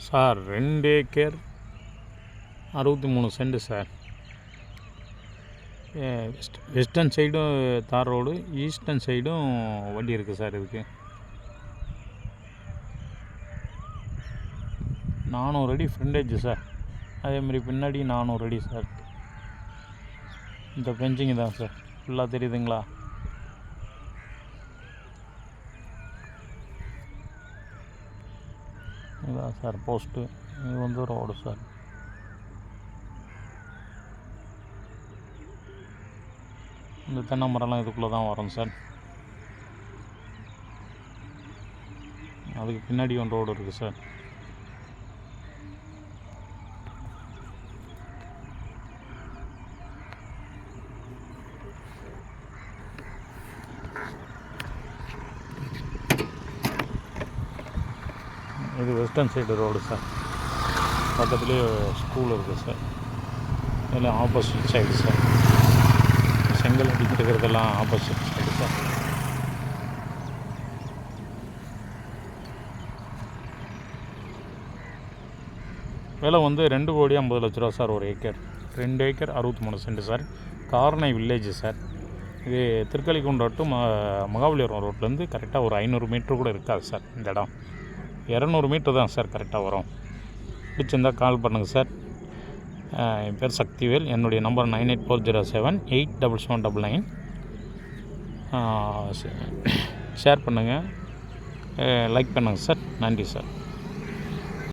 Sir 2 acre 63 cent sir. Western சைடும் தார் road, eastern சைடும் வண்டி இருக்குது சார். இதுக்கு 400 அடி ஃப்ரண்டேஜ் சார். அதேமாதிரி பின்னாடி 400 அடி சார். இந்த பெஞ்சிங் தான் சார். ஃபுல்லாக தெரியுதுங்களா? இதுதான் சார் போஸ்ட்டு. இது வந்து ரோடு சார். இந்த தென்னை மரம்லாம் இதுக்குள்ளே தான் வரும் சார். அதுக்கு பின்னாடி ஒரு ரோடு இருக்குது சார். இது வெஸ்டர்ன் சைடு ரோடு சார். பக்கத்துலேயே ஸ்கூல் இருக்குது சார். இதில் ஆப்போசிட் சைடு சார். செங்கல் அடிக்கிட்டு இருக்கிறதெல்லாம் ஆப்போசிட் சைடு சார். விலை வந்து 2,50,00,000 சார் ஒரு ஏக்கர். 2 acre 63 cent sir. கார்னை வில்லேஜ் சார். இது திருக்கலிக்குன்றம் டு மகாபலிபுரம் ரோட்லேருந்து கரெக்டாக ஒரு 500 மீட்ரு கூட இருக்காது சார். இந்த இடம் 200 மீட்ரு தான் சார் கரெக்டாக வரும். பிடிச்சிருந்தால் கால் பண்ணுங்கள் சார். என் பேர் சக்திவேல். என்னுடைய நம்பர் 9840787799. ஷேர் பண்ணுங்கள், லைக் பண்ணுங்கள் சார். நன்றி சார்.